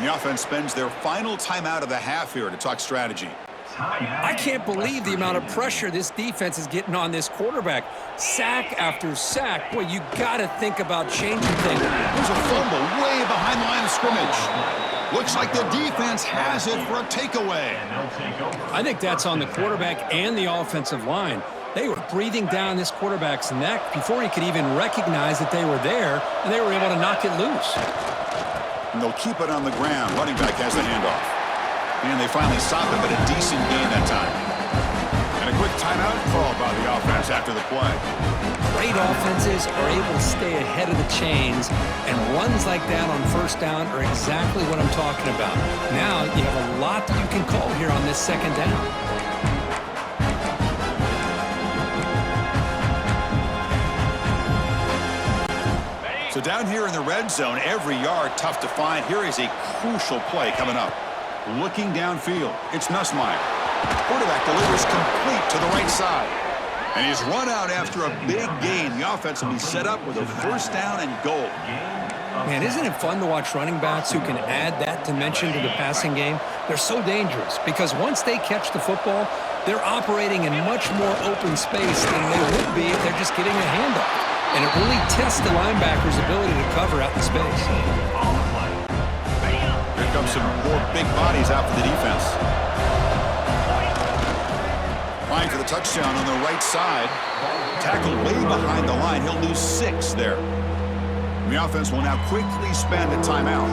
The offense spends their final timeout of the half here to talk strategy. I can't believe the amount of pressure this defense is getting on this quarterback. Sack after sack. Boy, you got to think about changing things. There's a fumble way behind the line of scrimmage. Looks like the defense has it for a takeaway. I think that's on the quarterback and the offensive line. They were breathing down this quarterback's neck before he could even recognize that they were there, and they were able to knock it loose. And they'll keep it on the ground. Running back has the handoff. And they finally stop him, but a decent gain that time. And a quick timeout called by the offense after the play. Great offenses are able to stay ahead of the chains, and runs like that on first down are exactly what I'm talking about. Now you have a lot that you can call here on this second down. So down here in the red zone, every yard tough to find. Here is a crucial play coming up. Looking downfield, it's Nussmeier. Quarterback delivers complete to the right side. And he's run out after a big gain. The offense will be set up with a first down and goal. Man, isn't it fun to watch running backs who can add that dimension to the passing game? They're so dangerous because once they catch the football, they're operating in much more open space than they would be if they're just getting a handoff. And it really tests the linebacker's ability to cover out in space. Here comes some more big bodies out for the defense. Flying for the touchdown on the right side. Tackle way behind the line. He'll lose 6 there. And the offense will now quickly spend a timeout.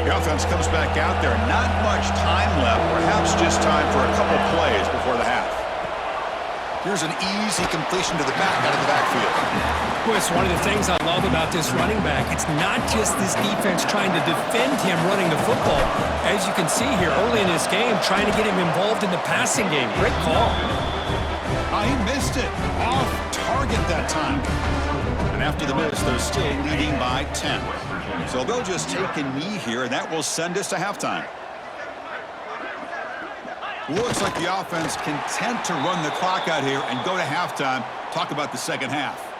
The offense comes back out there. Not much time left. Perhaps just time for a couple plays before the half. Here's an easy completion to the back out of the backfield. Boy, it's one of the things I love about this running back. It's not just this defense trying to defend him running the football. As you can see here early in this game, trying to get him involved in the passing game. Great call. He missed it. Off target that time. And after the miss, they're still leading by 10. So they'll just take a knee here, and that will send us to halftime. Looks like the offense content to run the clock out here and go to halftime. Talk about the second half.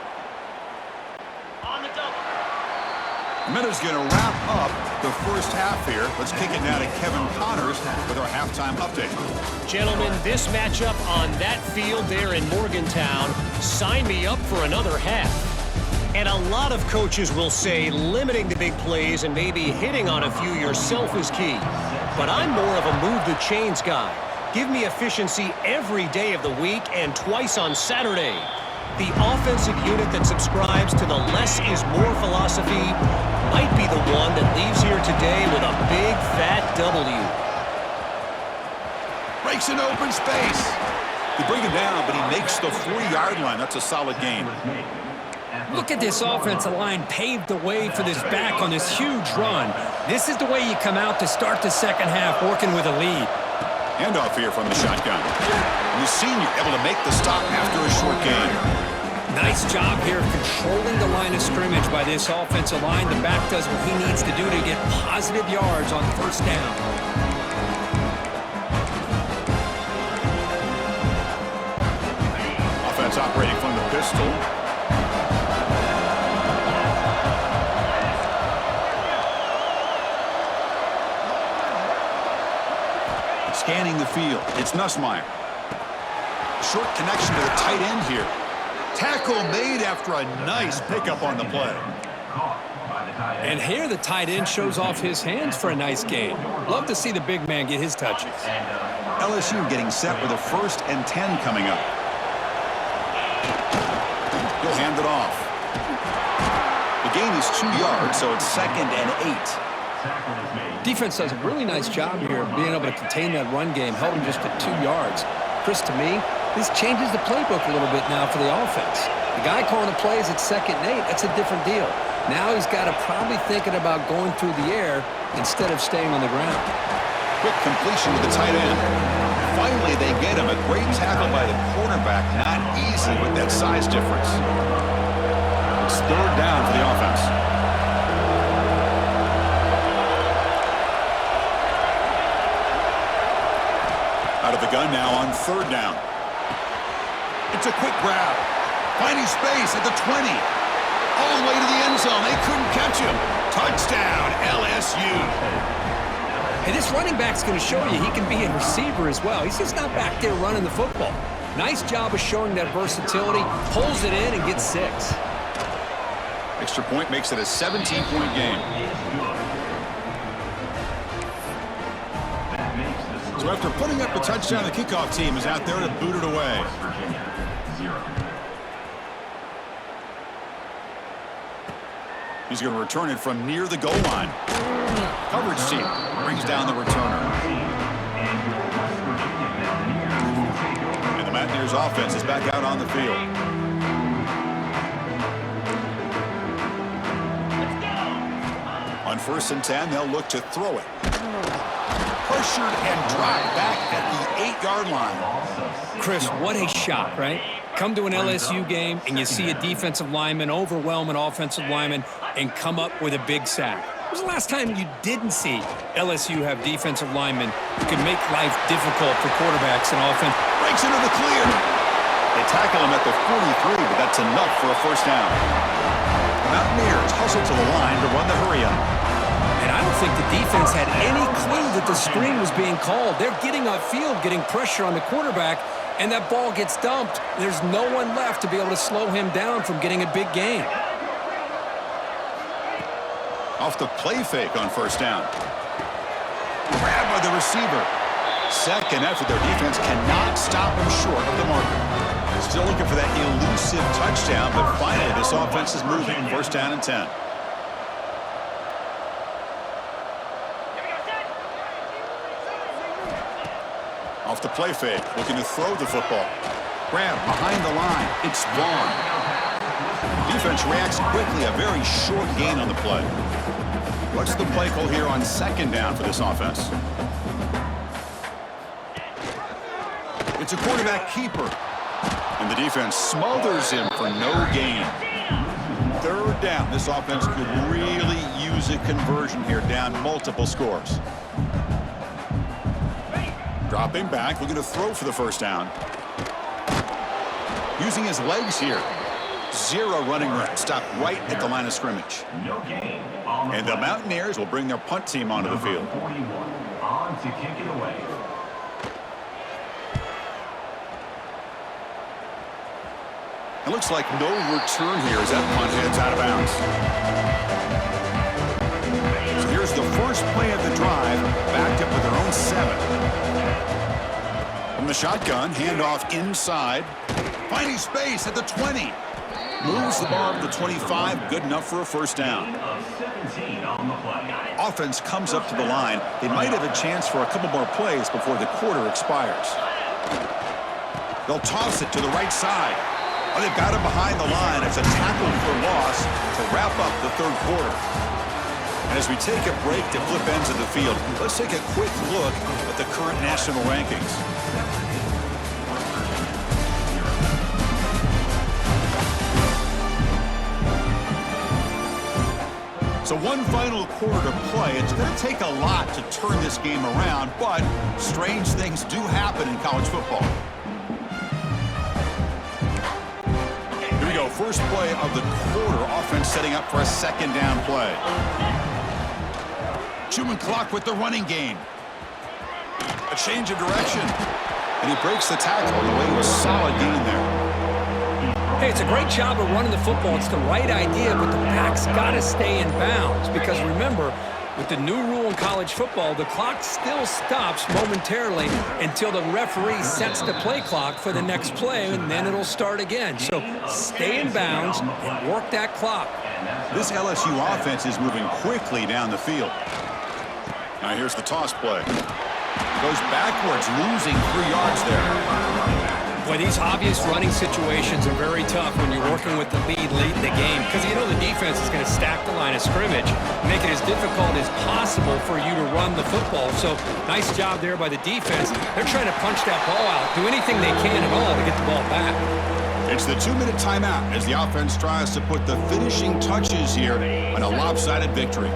The minute's going to wrap up the first half here. Let's kick it now to Kevin Connors with our halftime update. Gentlemen, this matchup on that field there in Morgantown, sign me up for another half. And a lot of coaches will say limiting the big plays and maybe hitting on a few yourself is key. But I'm more of a move the chains guy. Give me efficiency every day of the week and twice on Saturday. The offensive unit that subscribes to the less is more philosophy might be the one that leaves here today with a big fat W. Breaks an open space. They bring him down, but he makes the 40-yard line. That's a solid gain. Look at this offensive line paved the way for this back on this huge run. This is the way you come out to start the second half working with a lead. Handoff here from the shotgun. And the senior able to make the stop after a short gain. Nice job here controlling the line of scrimmage by this offensive line. The back does what he needs to do to get positive yards on first down. Offense operating from the pistol. Scanning the field. It's Nussmeier. Short connection to the tight end here. Tackle made after a nice pickup on the play. And here the tight end shows off his hands for a nice gain. Love to see the big man get his touches. LSU getting set with a 1st and 10 coming up. He'll hand it off. The gain is 2 yards, so it's 2nd and 8. Defense does a really nice job here of being able to contain that run game, held him just to 2 yards. Chris, to me, this changes the playbook a little bit now for the offense. The guy calling the plays at 2nd and 8, that's a different deal. Now he's got to probably thinking about going through the air instead of staying on the ground. Quick completion to the tight end. Finally, they get him. A great tackle by the quarterback. Not easy with that size difference. It's 3rd down for the offense. Out of the gun now on 3rd down. It's a quick grab. Finding space at the 20. All the way to the end zone. They couldn't catch him. Touchdown, LSU. Hey, this running back's going to show you he can be a receiver as well. He's just not back there running the football. Nice job of showing that versatility. Pulls it in and gets 6. Extra point makes it a 17-point game. So after putting up the touchdown, the kickoff team is out there to boot it away. He's going to return it from near the goal line. Coverage team brings down the returner. And the Mountaineers offense is back out on the field. On 1st and 10, they'll look to throw it. Pressured and dropped back at the 8-yard line. Chris, what a shot, right? Come to an LSU game and you see a defensive lineman overwhelm an offensive lineman and come up with a big sack. When was the last time you didn't see LSU have defensive linemen who can make life difficult for quarterbacks and offense? Breaks into the clear. They tackle him at the 43, but that's enough for a first down. The Mountaineers hustle to the line to run the hurry-up. And I don't think the defense had any clue that the screen was being called. They're getting upfield, getting pressure on the quarterback, and that ball gets dumped. There's no one left to be able to slow him down from getting a big gain. Off the play fake on first down. Grabbed by the receiver. Second effort, their defense cannot stop him short of the marker. Still looking for that elusive touchdown, but finally this offense is moving. First down and 10. Off the play fake, looking to throw the football. Grab behind the line. It's gone. Defense reacts quickly. A very short gain on the play. What's the play call here on 2nd down for this offense? It's a quarterback keeper. And the defense smothers him for no gain. 3rd down. This offense could really use a conversion here, down multiple scores. Dropping back, looking to throw for the first down. Using his legs here. 0 running room. Stopped right at the line of scrimmage. And the Mountaineers will bring their punt team onto the field. On to kick it away. It looks like no return here as that punt heads out of bounds. So here's the first play of the drive, backed up with their own 7. From the shotgun, handoff inside. Finding space at the 20. Moves the ball to the 25, good enough for a first down. Offense comes up to the line. They might have a chance for a couple more plays before the quarter expires. They'll toss it to the right side. Oh, they've got him behind the line. It's a tackle for loss to wrap up the 3rd quarter. And as we take a break to flip ends of the field, let's take a quick look at the current national rankings. So one final quarter to play. It's going to take a lot to turn this game around, but strange things do happen in college football. Here we go. First play of the quarter. Offense setting up for a 2nd down play. Chewing clock with the running game. A change of direction. And he breaks the tackle on the way to a solid gain there. Hey, it's a great job of running the football. It's the right idea, but the back's got to stay in bounds. Because remember, with the new rule in college football, the clock still stops momentarily until the referee sets the play clock for the next play, and then it'll start again. So stay in bounds and work that clock. This LSU offense is moving quickly down the field. Now here's the toss play. Goes backwards, losing 3 yards there. Boy, these obvious running situations are very tough when you're working with the lead late in the game, because you know the defense is going to stack the line of scrimmage, make it as difficult as possible for you to run the football. So nice job there by the defense. They're trying to punch that ball out, do anything they can at all to get the ball back. It's the 2-minute timeout as the offense tries to put the finishing touches here on a lopsided victory.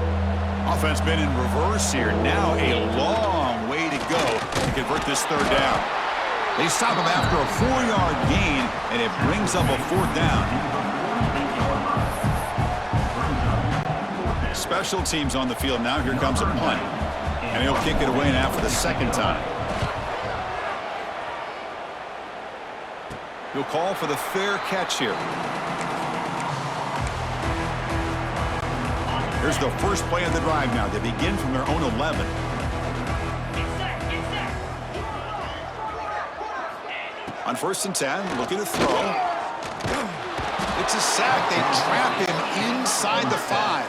Offense been in reverse here. Now a long way to go to convert this 3rd down. They stop him after a 4-yard gain, and it brings up a 4th down. Special teams on the field now. Here comes a punt. And he'll kick it away now for the 2nd time. He'll call for the fair catch here. Here's the first play of the drive now. They begin from their own 11. On 1st and 10, looking to throw. It's a sack. They trap him inside the 5.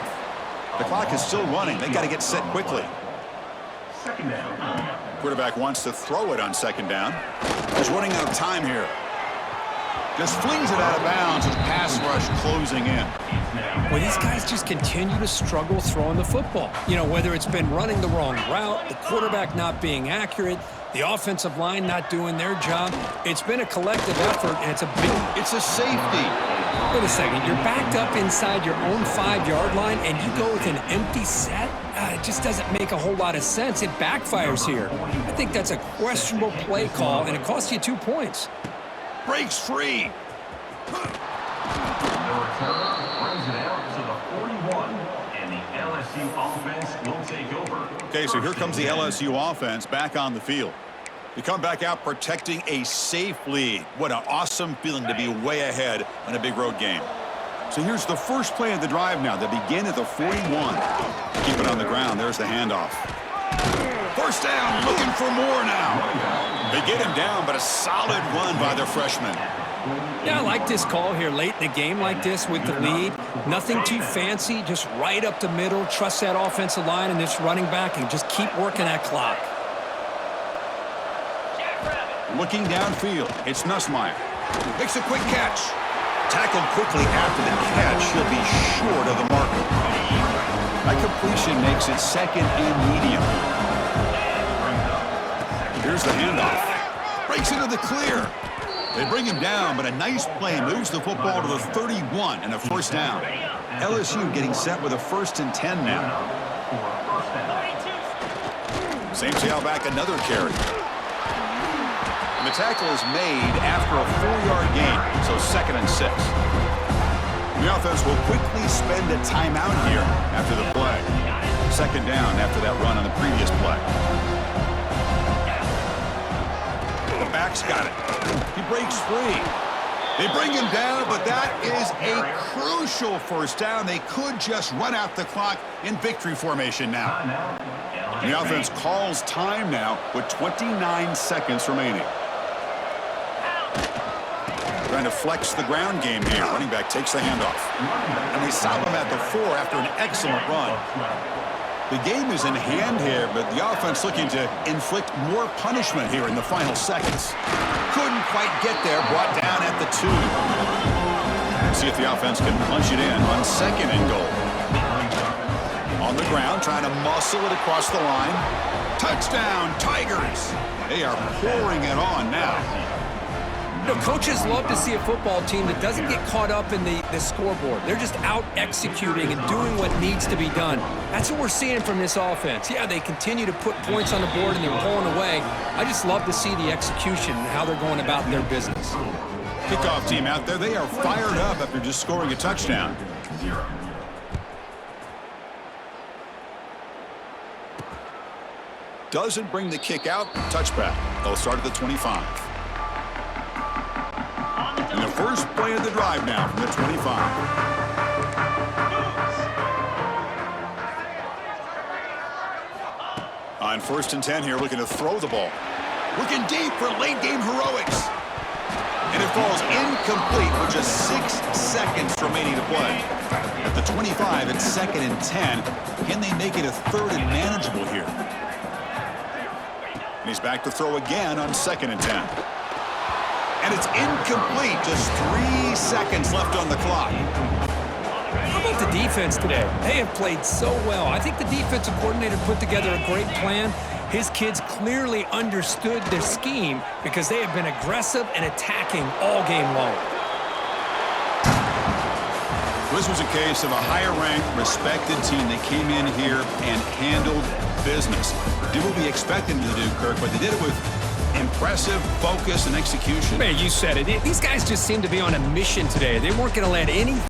The clock is still running. They got to get set quickly. Quarterback wants to throw it on 2nd down. He's running out of time here. Just flings it out of bounds as pass rush closing in. Well, these guys just continue to struggle throwing the football. You know, whether it's been running the wrong route, the quarterback not being accurate, the offensive line not doing their job. It's been a collective effort, and It's a safety. Wait a second. You're backed up inside your own 5-yard line, and you go with an empty set? It just doesn't make a whole lot of sense. It backfires here. I think that's a questionable play call, and it costs you 2 points. Breaks free. The return brings it out to the 41, and the LSU offense will take over. Okay, so here comes the LSU offense back on the field. You come back out protecting a safe lead. What an awesome feeling to be way ahead on a big road game. So here's the first play of the drive now. They begin at the 41. Keep it on the ground. There's the handoff. First down, looking for more now. They get him down, but a solid run by the freshman. Yeah, I like this call here late in the game like this with the lead. Nothing too fancy, just right up the middle. Trust that offensive line and this running back and just keep working that clock. Looking downfield, it's Nussmeier. Makes a quick catch. Tackled quickly after the catch. He'll be short of the marker. That completion makes it 2nd and medium. Here's the handoff. Breaks into the clear. They bring him down, but a nice play moves the football to the 31 and a 1st down. LSU getting set with a 1st and 10 now. Same tailback, another carry. And the tackle is made after a 4-yard gain, so 2nd and 6. The offense will quickly spend a timeout here after the play. 2nd down after that run on the previous play. The back's got it. He breaks free. They bring him down, but that is a crucial 1st down. They could just run out the clock in victory formation now. The offense calls time now with 29 seconds remaining. Trying to flex the ground game here. Running back takes the handoff. And they stop him at the 4 after an excellent run. The game is in hand here, but the offense looking to inflict more punishment here in the final seconds. Couldn't quite get there, brought down at the 2. See if the offense can punch it in on 2nd and goal. On the ground, trying to muscle it across the line. Touchdown, Tigers! They are pouring it on now. You know, coaches love to see a football team that doesn't get caught up in the scoreboard. They're just out executing and doing what needs to be done. That's what we're seeing from this offense. Yeah, they continue to put points on the board and they're pulling away. I just love to see the execution and how they're going about their business. Kickoff team out there, they are fired up after just scoring a touchdown. Doesn't bring the kick out, touchback. They'll start at the 25. And the first play of the drive now from the 25. On 1st and 10 here, looking to throw the ball. Looking deep for late game heroics. And it falls incomplete with just 6 seconds remaining to play. At the 25, it's 2nd and 10. Can they make it a 3rd and manageable here? And he's back to throw again on 2nd and 10. And it's incomplete. Just 3 seconds left on the clock. How about the defense today? They have played so well. I think the defensive coordinator put together a great plan. His kids clearly understood their scheme because they have been aggressive and attacking all game long. This was a case of a higher-ranked, respected team that came in here and handled business. Did what we expected them to do, Kirk, but they did it with Impressive focus and execution. Man, you said it. These guys just seem to be on a mission today. They weren't going to let any